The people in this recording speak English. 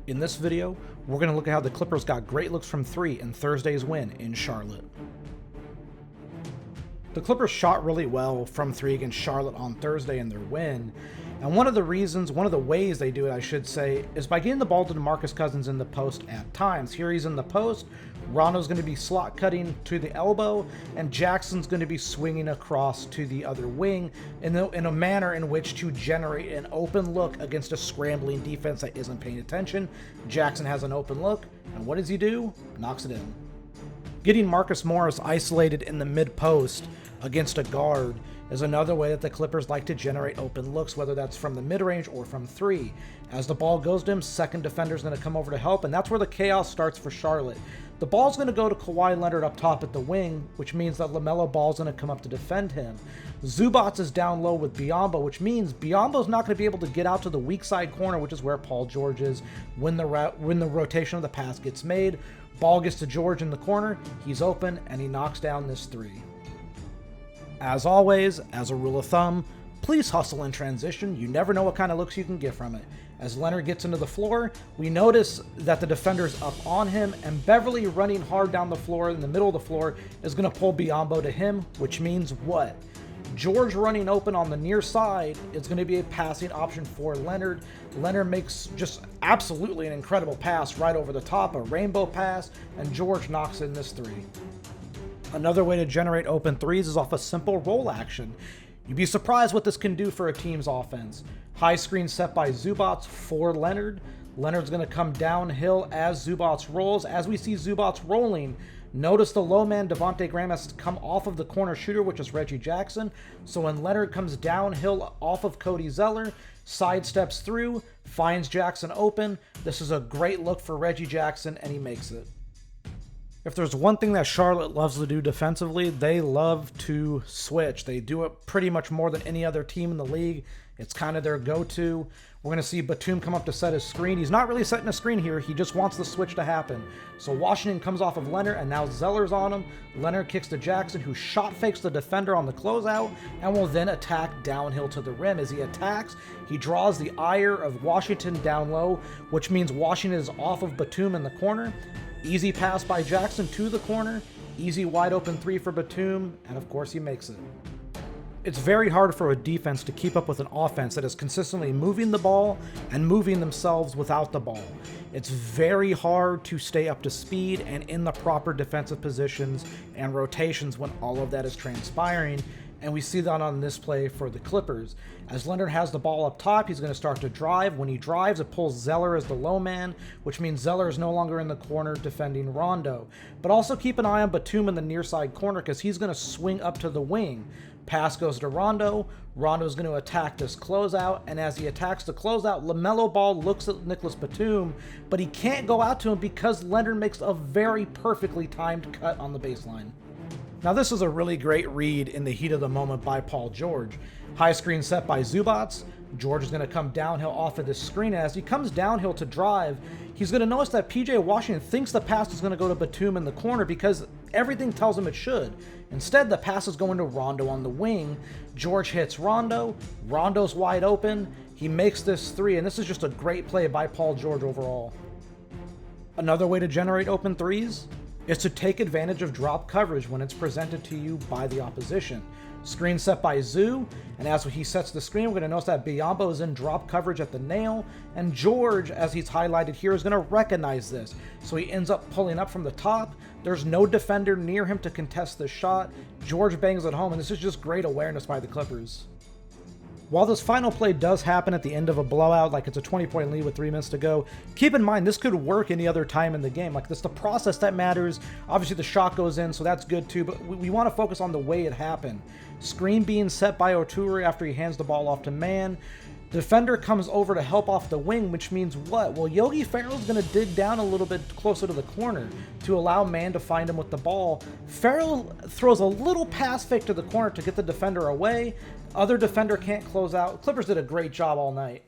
In this video, we're going to look at how the Clippers got great looks from three in Thursday's win in Charlotte. The Clippers shot really well from three against Charlotte on Thursday in their win, and one of the ways they do it, I should say, is by getting the ball to Demarcus Cousins in the post at times. Here he's in the post, Rondo's going to be slot cutting to the elbow, and Jackson's going to be swinging across to the other wing in a manner in which to generate an open look against a scrambling defense that isn't paying attention. Jackson has an open look, and what does he do? Knocks it in. Getting Marcus Morris isolated in the mid-post against a guard is another way that the Clippers like to generate open looks, whether that's from the mid-range or from three. As the ball goes to him, second defender's going to come over to help, and that's where the chaos starts for Charlotte. The ball's going to go to Kawhi Leonard up top at the wing, which means that LaMelo Ball's going to come up to defend him. Zubac is down low with Biyombo, which means Biyombo's not going to be able to get out to the weak side corner, which is where Paul George is when the rotation of the pass gets made. Ball gets to George in the corner, he's open, and he knocks down this three. As always, as a rule of thumb, please hustle in transition. You never know what kind of looks you can get from it. As Leonard gets into the floor, we notice that the defender's up on him, and Beverly running hard down the floor in the middle of the floor is going to pull Biyombo to him, which means what? George running open on the near side is going to be a passing option for Leonard. Leonard makes just absolutely an incredible pass right over the top, a rainbow pass, and George knocks in this three. Another way to generate open threes is off a simple roll action. You'd be surprised what this can do for a team's offense. High screen set by Zubac for Leonard. Leonard's going to come downhill as Zubac rolls. As we see Zubac rolling, notice the low man Devontae Graham has to come off of the corner shooter, which is Reggie Jackson. So when Leonard comes downhill off of Cody Zeller, sidesteps through, finds Jackson open. This is a great look for Reggie Jackson, and he makes it. If there's one thing that Charlotte loves to do defensively, they love to switch. They do it pretty much more than any other team in the league. It's kind of their go-to. We're going to see Batum come up to set his screen. He's not really setting a screen here. He just wants the switch to happen. So Washington comes off of Leonard, and now Zeller's on him. Leonard kicks to Jackson, who shot fakes the defender on the closeout, and will then attack downhill to the rim. As he attacks, he draws the ire of Washington down low, which means Washington is off of Batum in the corner. Easy pass by Jackson to the corner, easy wide open three for Batum, and of course he makes it. It's very hard for a defense to keep up with an offense that is consistently moving the ball and moving themselves without the ball. It's very hard to stay up to speed and in the proper defensive positions and rotations when all of that is transpiring, and we see that on this play for the Clippers. As Leonard has the ball up top, he's going to start to drive. When he drives, it pulls Zeller as the low man, which means Zeller is no longer in the corner defending Rondo. But also keep an eye on Batum in the near side corner because he's going to swing up to the wing. Pass goes to Rondo. Rondo's going to attack this closeout, and as he attacks the closeout, LaMelo Ball looks at Nicholas Batum, but he can't go out to him because Leonard makes a very perfectly timed cut on the baseline. Now this is a really great read in the heat of the moment by Paul George. High screen set by Zubac. George is going to come downhill off of this screen. As he comes downhill to drive, he's going to notice that PJ Washington thinks the pass is going to go to Batum in the corner because everything tells him it should. Instead, the pass is going to Rondo on the wing. George hits Rondo. Rondo's wide open. He makes this three, and this is just a great play by Paul George overall. Another way to generate open threes is to take advantage of drop coverage when it's presented to you by the opposition. Screen set by Zoo, and as he sets the screen, we're going to notice that Biyombo is in drop coverage at the nail, and George, as he's highlighted here, is going to recognize this. So he ends up pulling up from the top. There's no defender near him to contest the shot. George bangs it home, and this is just great awareness by the Clippers. While this final play does happen at the end of a blowout, like it's a 20-point lead with 3 minutes to go, keep in mind this could work any other time in the game. Like, it's the process that matters. Obviously the shot goes in, so that's good too, but we want to focus on the way it happened. Screen being set by Oturi after he hands the ball off to Man. Defender comes over to help off the wing, which means what? Well, Yogi Ferrell's going to dig down a little bit closer to the corner to allow Man to find him with the ball. Ferrell throws a little pass fake to the corner to get the defender away. Other defender can't close out. Clippers did a great job all night.